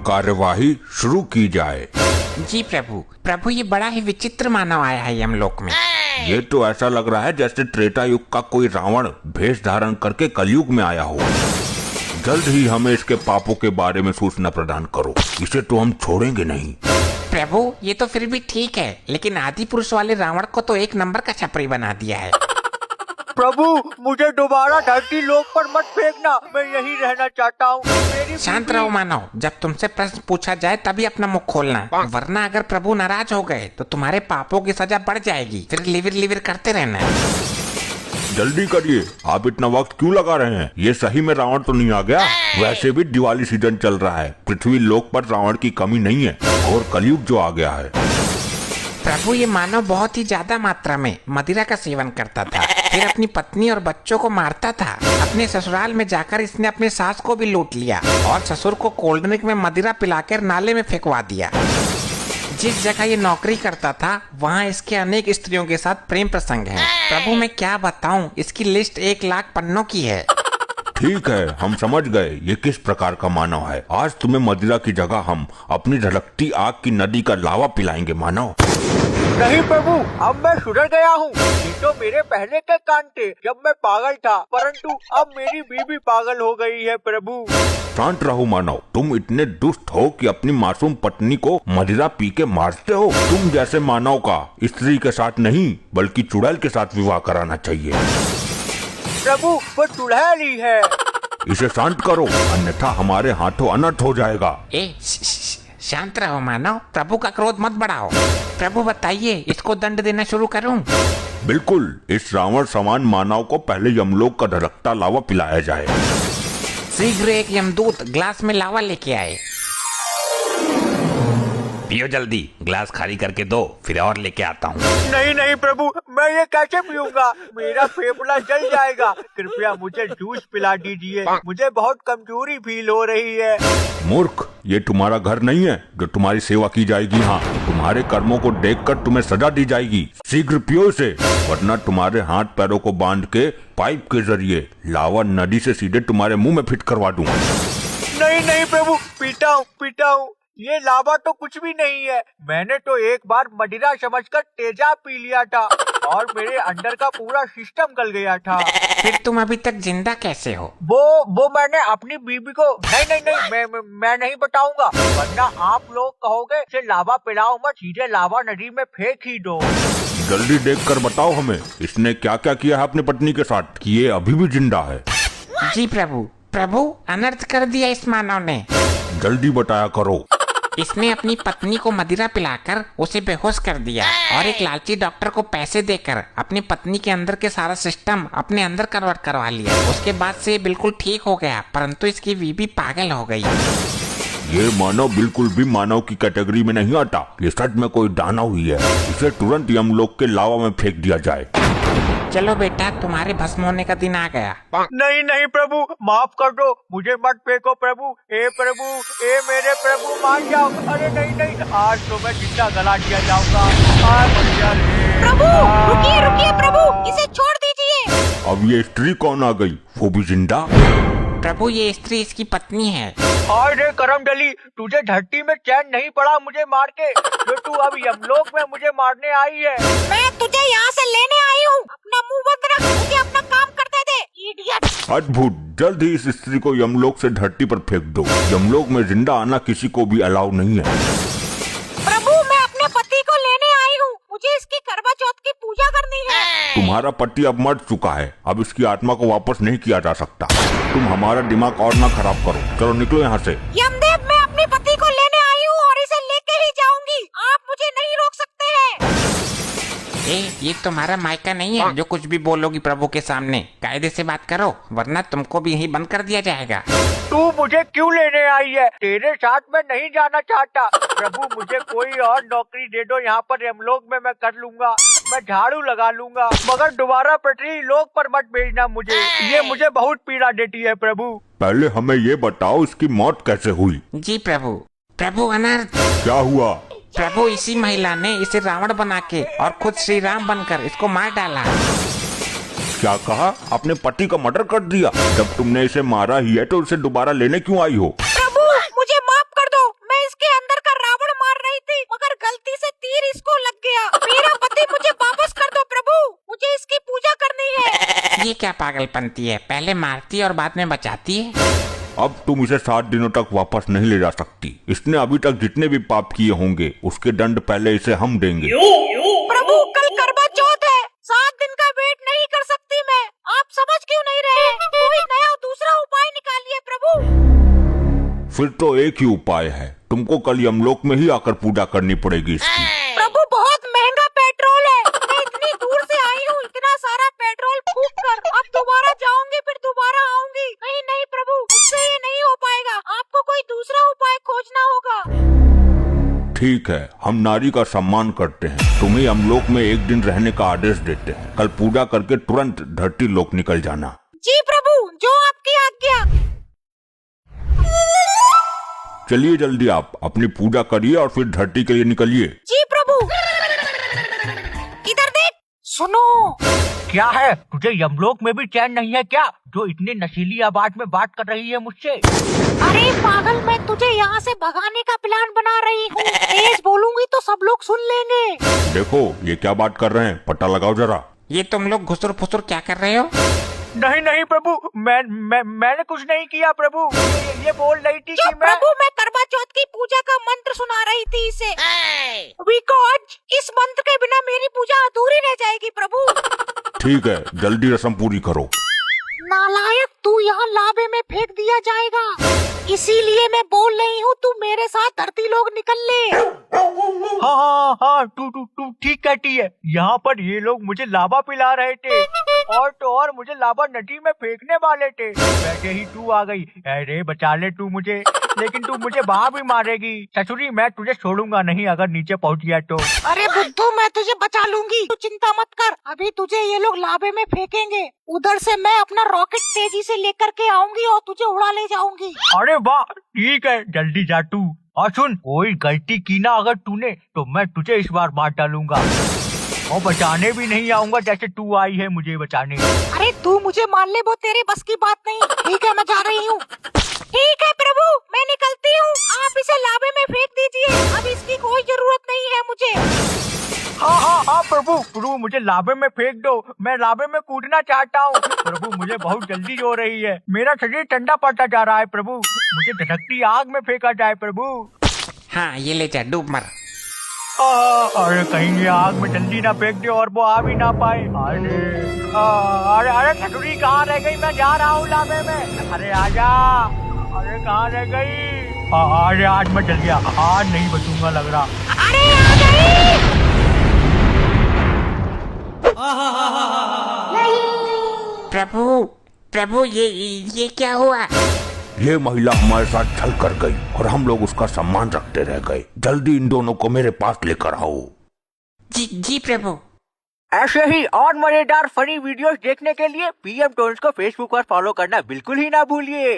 कार्यवाही शुरू की जाए। जी प्रभु। प्रभु ये बड़ा ही विचित्र मानव आया है यमलोक में। ये तो ऐसा लग रहा है जैसे त्रेता युग का कोई रावण भेष धारण करके कलयुग में आया हो। जल्द ही हमें इसके पापों के बारे में सूचना प्रदान करो, इसे तो हम छोड़ेंगे नहीं। प्रभु ये तो फिर भी ठीक है, लेकिन आदि पुरुष वाले रावण को तो एक नंबर का छपरी बना दिया है। प्रभु मुझे दोबारा धरती लोक पर मत फेंकना, मैं यहीं रहना चाहता हूँ। शांत रहो मानव, जब तुमसे प्रश्न पूछा जाए तभी अपना मुख खोलना, वरना अगर प्रभु नाराज हो गए तो तुम्हारे पापों की सजा बढ़ जाएगी। फिर लिविर लिविर करते रहना। जल्दी करिए, आप इतना वक्त क्यों लगा रहे हैं? ये सही में रावण तो नहीं आ गया? वैसे भी दिवाली सीजन चल रहा है, पृथ्वी लोक पर रावण की कमी नहीं है और कलयुग जो आ गया है। प्रभु ये मानव बहुत ही ज्यादा मात्रा में मदिरा का सेवन करता था, फिर अपनी पत्नी और बच्चों को मारता था। अपने ससुराल में जाकर इसने अपने सास को भी लूट लिया और ससुर को कोल्ड ड्रिंक में मदिरा पिलाकर नाले में फेंकवा दिया। जिस जगह ये नौकरी करता था वहाँ इसके अनेक स्त्रियों के साथ प्रेम प्रसंग है। प्रभु मैं क्या बताऊं, इसकी लिस्ट 1 लाख पन्नों की है। ठीक है, हम समझ गए ये किस प्रकार का मानव है। आज तुम्हें मदिरा की जगह हम अपनी धड़कती आग की नदी का लावा पिलाएंगे मानव। नहीं प्रभु, अब मैं सुधर गया हूँ। ये तो मेरे पहले के कान थे जब मैं पागल था, परंतु अब मेरी बीवी पागल हो गई है प्रभु। शांत रहो मानव, तुम इतने दुष्ट हो कि अपनी मासूम पत्नी को मदिरा पी के मारते हो। तुम जैसे मानव का स्त्री के साथ नहीं बल्कि चुड़ैल के साथ विवाह कराना चाहिए। प्रभु वो चुड़ैल ही है। इसे शांत करो, अन्यथा हमारे हाथों अनर्थ हो जाएगा। शांत रहो मानव, प्रभु का क्रोध मत बढ़ाओ। प्रभु बताइए, इसको दंड देना शुरू करूं? बिल्कुल, इस रावण समान मानव को पहले यमलोक का धड़कता लावा पिलाया जाए। शीघ्र एक यमदूत ग्लास में लावा लेके आए। पियो जल्दी, ग्लास खाली करके दो, फिर और लेके आता हूँ। नहीं नहीं प्रभु, मैं ये कैसे पीऊंगा? मेरा फेफड़ा जल जाएगा। कृपया मुझे जूस पिला दीजिए, मुझे बहुत कमजोरी फील हो रही है। मूर्ख, ये तुम्हारा घर नहीं है जो तुम्हारी सेवा की जाएगी। हाँ, तुम्हारे कर्मों को देखकर तुम्हें सजा दी जाएगी। शीघ्र पियो इसे, वरना तुम्हारे हाथ पैरों को बांध के पाइप के जरिए लावा नदी से सीधे तुम्हारे मुंह में फिट करवा दूं। नहीं नहीं प्रभु, पीता हूँ। ये लावा तो कुछ भी नहीं है। मैंने तो एक बार मदिरा समझकर तेजाब पी लिया था और मेरे अंदर का पूरा सिस्टम गल गया था। फिर तुम अभी तक जिंदा कैसे हो? वो मैंने अपनी बीबी को नहीं, मैं नहीं बताऊंगा, वरना आप लोग कहोगे इसे लावा पिलाओ मत, सीधे लावा नदी में फेंक ही दो। जल्दी देखकर बताओ हमें, इसने क्या क्या किया है अपनी पत्नी के साथ कि ये अभी भी जिंदा है। जी प्रभु अनर्थ कर दिया इस मानव ने। जल्दी बताया करो। इसने अपनी पत्नी को मदिरा पिलाकर उसे बेहोश कर दिया और एक लालची डॉक्टर को पैसे देकर अपनी पत्नी के अंदर के सारा सिस्टम अपने अंदर कन्वर्ट करवा लिया। उसके बाद से बिल्कुल ठीक हो गया, परंतु इसकी बीवी पागल हो गई। ये मानव बिल्कुल भी मानव की कैटेगरी में नहीं आता। ये सच में कोई दानव ही है। इसे तुरंत यमलोक के लावा में फेंक दिया जाए। चलो बेटा, तुम्हारे भस्म होने का दिन आ गया। नहीं प्रभु, माफ कर दो, मुझे मत फेंको प्रभु। ए प्रभु, ए मेरे प्रभु, मान जाओ। अरे नहीं, आज तो मैं जिंदा गला दिया जाऊंगा। प्रभु रुकिए प्रभु, इसे छोड़ दीजिए। अब ये स्त्री कौन आ गई, वो भी जिंदा? प्रभु ये स्त्री इसकी पत्नी है। अरे करम डली, तुझे धरती में चैन नहीं पड़ा मुझे मार के, जो तू अब यमलोक में मुझे मारने आई है। मैं तुझे यहाँ से लेने आई हूँ, अपना मुंह बंद रख, मुझे अपना काम करते दे, इडियट। अद्भुत, जल्द ही इस स्त्री को यमलोक से धरती पर फेंक दो। यमलोक में जिंदा आना किसी को भी अलाउ नहीं है। प्रभु मैं अपने पति को लेने आई हूँ, मुझे इसकी करवा चौथ की पूजा करनी है। तुम्हारा पति अब मर चुका है, अब इसकी आत्मा को वापस नहीं किया जा सकता। तुम हमारा दिमाग और ना खराब करो, चलो निकलो यहाँ से। यमदेव मैं अपने पति को लेने आई हूँ और इसे लेके ही जाऊंगी, आप मुझे नहीं रोक सकते हैं। ये तुम्हारा मायका नहीं है जो कुछ भी बोलोगी प्रभु के सामने। कायदे से बात करो, वरना तुमको भी यहीं बंद कर दिया जाएगा। तू मुझे क्यों लेने आई है? तेरे साथ मैं नहीं जाना चाहता। प्रभु मुझे कोई और नौकरी दे दो, यहाँ पर यमलोक में मैं कर लूंगा, मैं झाड़ू लगा लूंगा, मगर दोबारा पृथ्वी लोक पर मत भेजना मुझे, ये मुझे बहुत पीड़ा देती है प्रभु। पहले हमें ये बताओ इसकी मौत कैसे हुई? जी प्रभु अनर्थ। क्या हुआ? प्रभु इसी महिला ने इसे रावण बना के और खुद श्री राम बनकर इसको मार डाला। क्या कहा? अपने पति का मर्डर कर दिया? जब तुमने इसे मारा ही है तो इसे दोबारा लेने क्यों आई हो? प्रभु मुझे माफ कर दो, ये क्या पागलपंती है, पहले मारती है और बाद में बचाती है। अब तुम इसे 7 दिनों तक वापस नहीं ले जा सकती। इसने अभी तक जितने भी पाप किए होंगे उसके दंड पहले इसे हम देंगे। प्रभु कल करवा चौथ है, 7 दिन का वेट नहीं कर सकती मैं। आप समझ क्यों नहीं रहे? कोई नया दूसरा उपाय निकालिए प्रभु। फिर तो एक ही उपाय है, तुमको कल यमलोक में ही आकर पूजा करनी पड़ेगी इसकी। प्रभु बहुत महंगा पेट्रोल है, मैं इतनी दूर से आई हूँ इतना सारा पेट्रोल फूक कर, अब दोबारा जाऊंगी फिर दोबारा आऊंगी। नहीं नहीं प्रभु, मुझसे ये नहीं हो पाएगा, आपको कोई दूसरा उपाय खोजना होगा। ठीक है, हम नारी का सम्मान करते हैं, तुम्हें यमलोक में एक दिन रहने का आदेश देते हैं। कल पूजा करके तुरंत धरती लोक निकल जाना। जी प्रभु, जो आपकी आज्ञा। चलिए जल्दी आप अपनी पूजा करिए और फिर धरती के लिए निकलिए। जी प्रभु। इधर देख। सुनो। क्या है, तुझे यमलोक में भी चैन नहीं है क्या, जो इतनी नशीली आवाज में बात कर रही है मुझसे? अरे पागल, मैं तुझे यहाँ से भगाने का प्लान बना रही हूँ। तेज बोलूंगी तो सब लोग सुन लेंगे। देखो ये क्या बात कर रहे हैं, पता लगाओ जरा। ये तुम लोग घुसुर फुसुर क्या कर रहे हो? नहीं नहीं प्रभु, मैंने कुछ नहीं किया प्रभु। ये बोल रही थी कि मैं प्रभु, मैं करवा चौथ की पूजा का मंत्र सुना रही थी इसे। बिकॉज इस मंत्र के बिना मेरी पूजा अधूरी रह जाएगी प्रभु। ठीक है, जल्दी रस्म पूरी करो। नालायक, तू यहाँ लाबे में फेंक दिया जाएगा, इसीलिए मैं बोल रही हूँ तू मेरे साथ धरती लोग निकल ले। हाँ हाँ हाँ, तू ठीक कहती है। यहाँ पर ये लोग मुझे लावा पिला रहे थे और तो और मुझे लावा नदी में फेंकने वाले थे। वैसे ही तू आ गई। अरे बचा ले तू मुझे, लेकिन तू मुझे वहाँ भी मारेगी। ससुरी मैं तुझे छोड़ूंगा नहीं अगर नीचे पहुँच गया तो। अरे बुद्धू, मैं तुझे बचा लूंगी, तू चिंता मत कर। अभी तुझे ये लोग लाबे में फेंकेंगे, उधर से मैं अपना रॉकेट तेजी से लेकर के आऊंगी और तुझे उड़ा ले जाऊंगी। अरे वाह, ठीक है, जल्दी जा तू। और सुन, कोई गलती की ना अगर तूने तो मैं तुझे इस बार मार डालूंगा और बचाने भी नहीं आऊंगा जैसे तू आई है मुझे बचाने। अरे तू मुझे मार ले, वो तेरे बस की बात नहीं। ठीक है, मैं जा रही हूँ। ठीक है प्रभु, मैं निकलती हूँ, आप इसे लाबे में फेंक दीजिए, अब इसकी कोई जरूरत नहीं है मुझे। हाँ हाँ हाँ प्रभु, मुझे लाबे में फेंक दो, मैं लाबे में कूदना चाहता हूँ। प्रभु मुझे बहुत जल्दी हो रही है, मेरा शरीर ठंडा पड़ता जा रहा है प्रभु, मुझे धधकती आग में फेंका जाए प्रभु। हाँ ये ले जा, डूब मर। अरे कहीं ये आग में जल्दी ना फेंक दे और वो आ भी ना पाए। अरे अरे खटुरी कहाँ रह गई, मैं जा रहा हूँ लाबे में। अरे आजा, अरे कहाँ रह गई? अरे आज मैं चल गया, आज नहीं बचूंगा लग रहा। अरे आ गई। प्रभु प्रभु, ये क्या हुआ? ये महिला हमारे साथ छल कर गई और हम लोग उसका सम्मान रखते रह गए। जल्दी इन दोनों को मेरे पास लेकर आओ। जी प्रभु। ऐसे ही और मजेदार फनी वीडियोस देखने के लिए PM टोन्स को फेसबुक पर फॉलो करना बिल्कुल ही ना भूलिए।